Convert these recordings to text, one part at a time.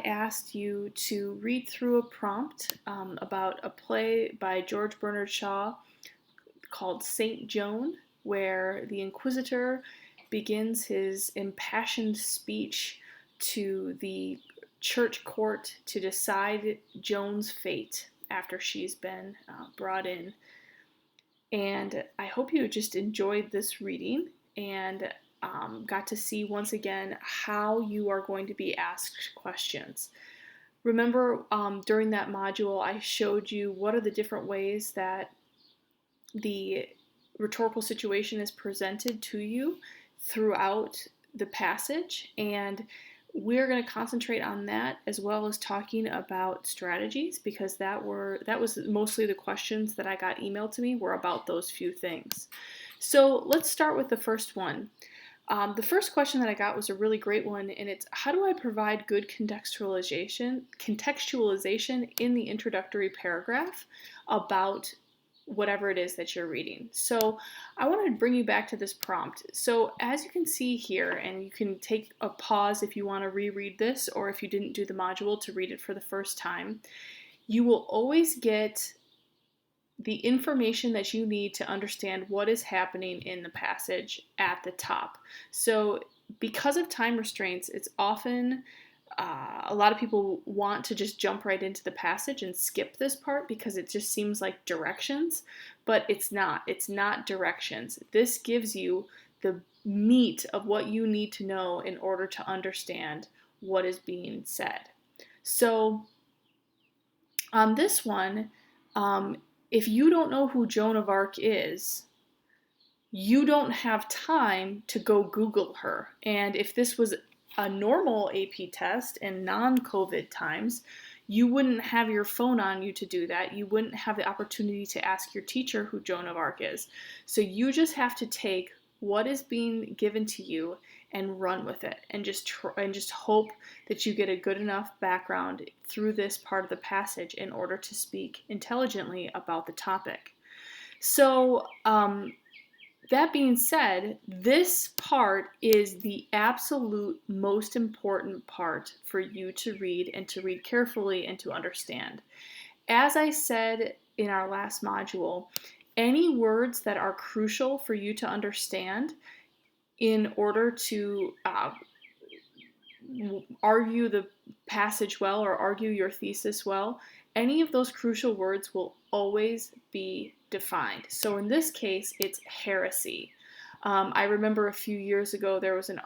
asked you to read through a prompt about a play by George Bernard Shaw called Saint Joan, where the Inquisitor begins his impassioned speech to the church court to decide Joan's fate after she's been brought in. And I hope you just enjoyed this reading and got to see once again how you are going to be asked questions. Remember, during that module, I showed you what are the different ways that the rhetorical situation is presented to you throughout the passage, and we're going to concentrate on that as well as talking about strategies, because that was mostly the questions that I got emailed to me were about those few things. So let's start with the first one. The first question that I got was a really great one, and it's how do I provide good contextualization in the introductory paragraph about whatever it is that you're reading. So I want to bring you back to this prompt. So as you can see here, and you can take a pause if you want to reread this, or if you didn't do the module to read it for the first time, you will always get the information that you need to understand what is happening in the passage at the top. So because of time restraints, it's often a lot of people want to just jump right into the passage and skip this part because it just seems like directions, but it's not. It's not directions. This gives you the meat of what you need to know in order to understand what is being said. So on this one, if you don't know who Joan of Arc is, you don't have time to go Google her. And if this was a normal AP test in non-COVID times, you wouldn't have your phone on you to do that. You wouldn't have the opportunity to ask your teacher who Joan of Arc is. So you just have to take what is being given to you and run with it, and just hope that you get a good enough background through this part of the passage in order to speak intelligently about the topic. So that being said, this part is the absolute most important part for you to read, and to read carefully and to understand. As I said in our last module, any words that are crucial for you to understand in order to argue the passage well or argue your thesis well, any of those crucial words will always be defined. So in this case, it's heresy. I remember a few years ago there was an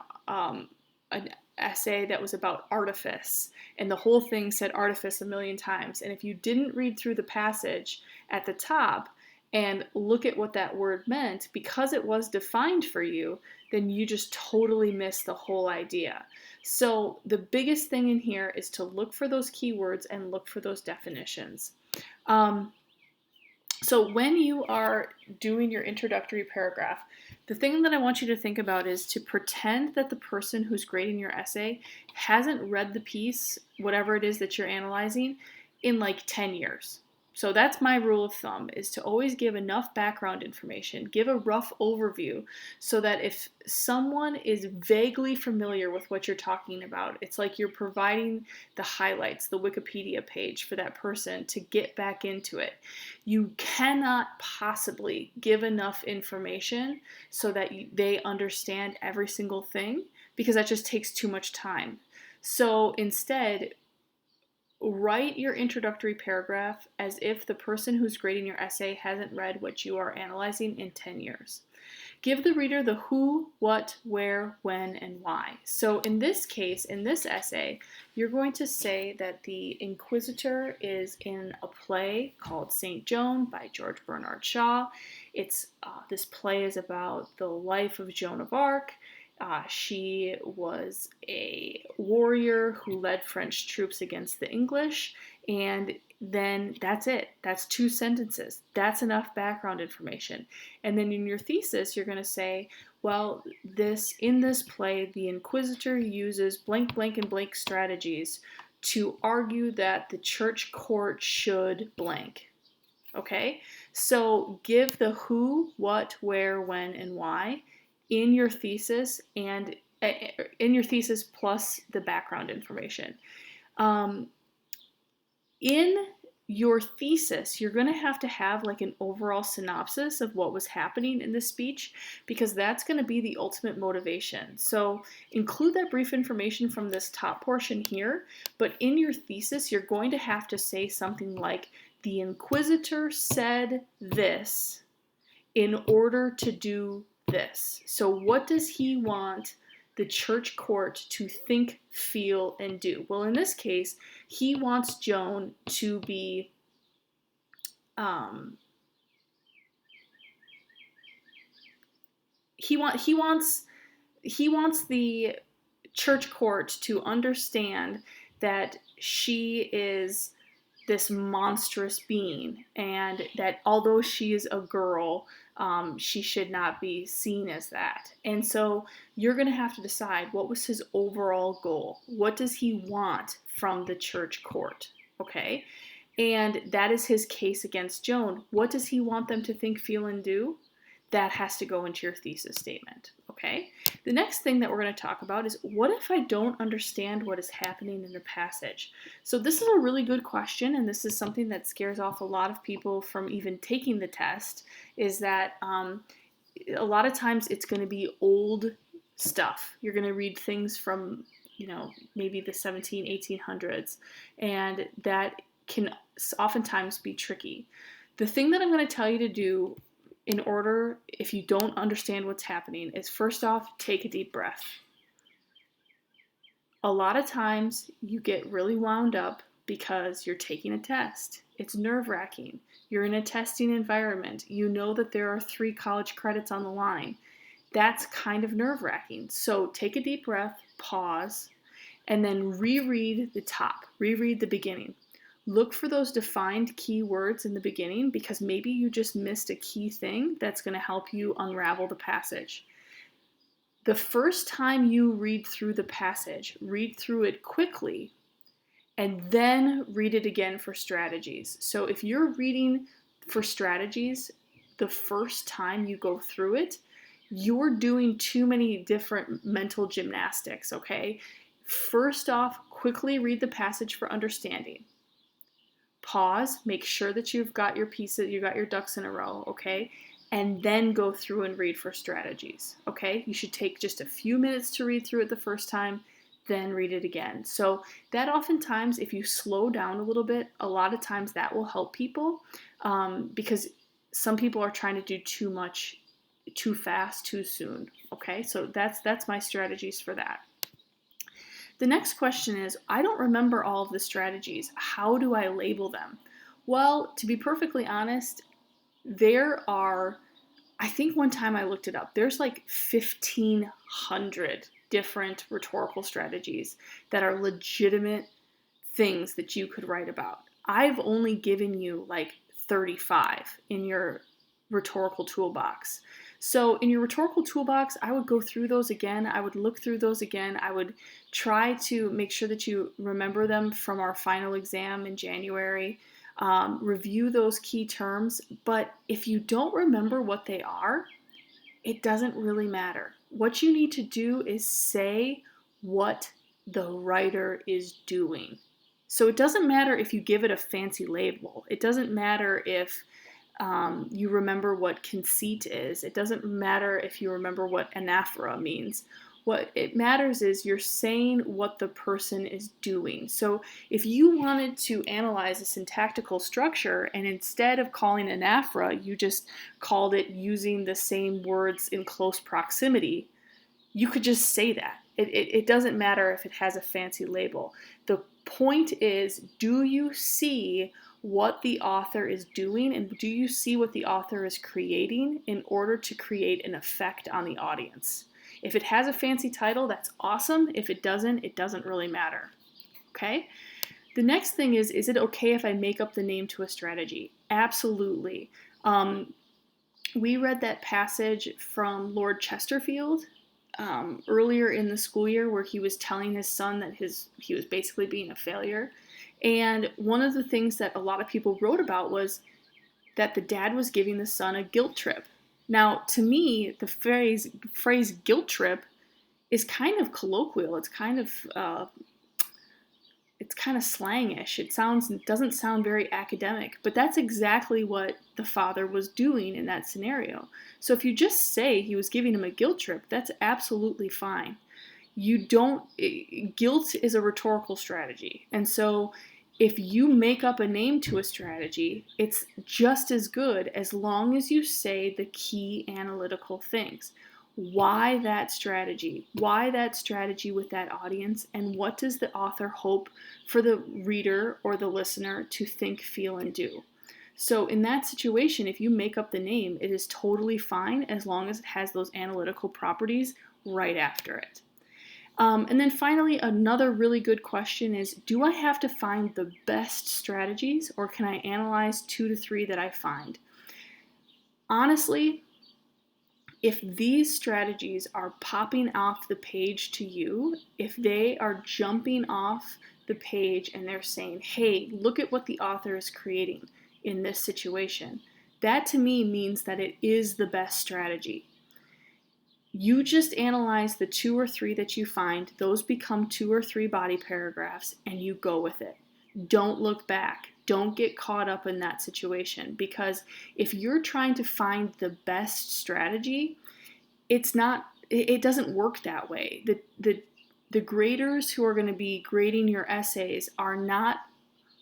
essay that was about artifice, and the whole thing said artifice a million times. And if you didn't read through the passage at the top and look at what that word meant, because it was defined for you, then you just totally missed the whole idea. So the biggest thing in here is to look for those keywords and look for those definitions. So when you are doing your introductory paragraph, the thing that I want you to think about is to pretend that the person who's grading your essay hasn't read the piece, whatever it is that you're analyzing, in like 10 years. So that's my rule of thumb, is to always give enough background information, give a rough overview, so that if someone is vaguely familiar with what you're talking about, it's like you're providing the highlights, the Wikipedia page for that person to get back into it. You cannot possibly give enough information so that they understand every single thing, because that just takes too much time. So instead, write your introductory paragraph as if the person who's grading your essay hasn't read what you are analyzing in 10 years. Give the reader the who, what, where, when, and why. So in this case, in this essay, you're going to say that the Inquisitor is in a play called Saint Joan by George Bernard Shaw. This play is about the life of Joan of Arc. She was a warrior who led French troops against the English, and then that's it. That's 2 sentences. That's enough background information. And then in your thesis, you're going to say, well, in this play, the Inquisitor uses blank, blank, and blank strategies to argue that the church court should blank. Okay? So give the who, what, where, when, and why in your thesis, and in your thesis plus the background information. Um, in your thesis, you're going to have like an overall synopsis of what was happening in this speech, because that's going to be the ultimate motivation. So include that brief information from this top portion here, but in your thesis, you're going to have to say something like, the inquisitor said this in order to do this. So what does he want the church court to think, feel, and do? Well, in this case, he wants Joan to be he wants the church court to understand that she is this monstrous being, and that although she is a girl, she should not be seen as that. And so you're going to have to decide, what was his overall goal? What does he want from the church court? Okay? And that is his case against Joan. What does he want them to think, feel, and do? That has to go into your thesis statement. Okay? The next thing that we're going to talk about is, what if I don't understand what is happening in the passage? So this is a really good question, and this is something that scares off a lot of people from even taking the test, is that a lot of times it's going to be old stuff. You're going to read things from, maybe the 1800s, and that can oftentimes be tricky. The thing that I'm going to tell you to do in order, if you don't understand what's happening, is first off, take a deep breath. A lot of times you get really wound up because you're taking a test. It's nerve-wracking. You're in a testing environment. You know that there are 3 college credits on the line. That's kind of nerve-wracking. So take a deep breath, pause, and then reread the top. Reread the beginning. Look for those defined key words in the beginning, because maybe you just missed a key thing that's going to help you unravel the passage. The first time you read through the passage, read through it quickly, and then read it again for strategies. So if you're reading for strategies the first time you go through it, you're doing too many different mental gymnastics, okay? First off, quickly read the passage for understanding. Pause, make sure that you've got your pieces, you got your ducks in a row, okay? And then go through and read for strategies, okay? You should take just a few minutes to read through it the first time, then read it again. So that oftentimes, if you slow down a little bit, a lot of times that will help people, because some people are trying to do too much, too fast, too soon, okay? So that's my strategies for that. The next question is, I don't remember all of the strategies. How do I label them? Well, to be perfectly honest, there are, I think one time I looked it up, there's like 1,500 different rhetorical strategies that are legitimate things that you could write about. I've only given you like 35 in your rhetorical toolbox. So in your rhetorical toolbox, I would go through those again. I would look through those again. I would try to make sure that you remember them from our final exam in January. Review those key terms. But if you don't remember what they are, it doesn't really matter. What you need to do is say what the writer is doing. So it doesn't matter if you give it a fancy label. It doesn't matter if you remember what conceit is. It doesn't matter if you remember what anaphora means. What it matters is you're saying what the person is doing. So if you wanted to analyze a syntactical structure, and instead of calling anaphora, you just called it using the same words in close proximity, you could just say that. It doesn't matter if it has a fancy label. The point is, do you see what the author is doing, and do you see what the author is creating in order to create an effect on the audience? If it has a fancy title, that's awesome. If it doesn't really matter. Okay? The next thing is it okay if I make up the name to a strategy? Absolutely. We read that passage from Lord Chesterfield earlier in the school year, where he was telling his son that he was basically being a failure. And one of the things that a lot of people wrote about was that the dad was giving the son a guilt trip. Now, to me, the phrase guilt trip is kind of colloquial. It's kind of it's kind of slangish. It doesn't sound very academic, but that's exactly what the father was doing in that scenario. So if you just say he was giving him a guilt trip, that's absolutely fine. Guilt is a rhetorical strategy. And so if you make up a name to a strategy, it's just as good as long as you say the key analytical things. Why that strategy? Why that strategy with that audience? And what does the author hope for the reader or the listener to think, feel, and do? So in that situation, if you make up the name, it is totally fine as long as it has those analytical properties right after it. And then finally, another really good question is, do I have to find the best strategies, or can I analyze 2 to 3 that I find? Honestly, if these strategies are popping off the page to you, if they are jumping off the page and they're saying, hey, look at what the author is creating in this situation, that to me means that it is the best strategy. You just analyze the 2 or 3 that you find, those become 2 or 3 body paragraphs, and you go with it. Don't look back. Don't get caught up in that situation, because if you're trying to find the best strategy, it doesn't work that way. The graders who are going to be grading your essays are not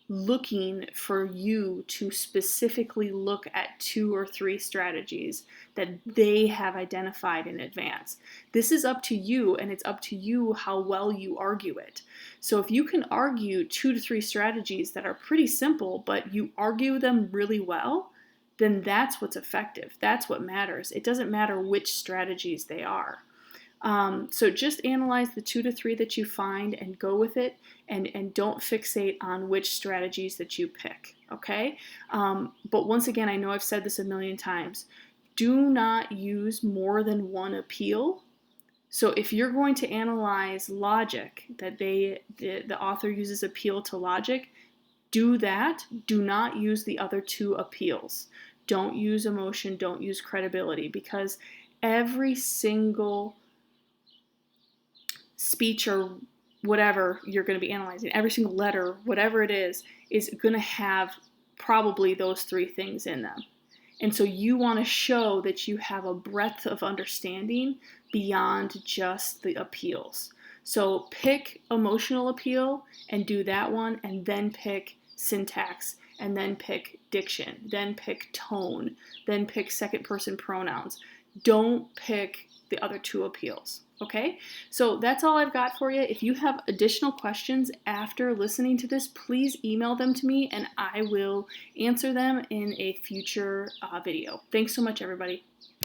looking for you to specifically look at 2 or 3 strategies that they have identified in advance. This is up to you, and it's up to you how well you argue it. So if you can argue 2 to 3 strategies that are pretty simple, but you argue them really well, then that's what's effective. That's what matters. It doesn't matter which strategies they are. So just analyze the 2 to 3 that you find and go with it, and don't fixate on which strategies that you pick, okay? But once again, I know I've said this a million times, do not use more than one appeal. So if you're going to analyze logic, that the author uses appeal to logic, do that. Do not use the other 2 appeals. Don't use emotion, don't use credibility, because every single speech or whatever you're going to be analyzing, every single letter, whatever it is going to have probably those 3 things in them. And so you want to show that you have a breadth of understanding beyond just the appeals. So pick emotional appeal and do that one, and then pick syntax, and then pick diction, then pick tone, then pick second person pronouns. Don't pick the other 2 appeals. Okay, so that's all I've got for you. If you have additional questions after listening to this, please email them to me and I will answer them in a future video. Thanks so much, everybody.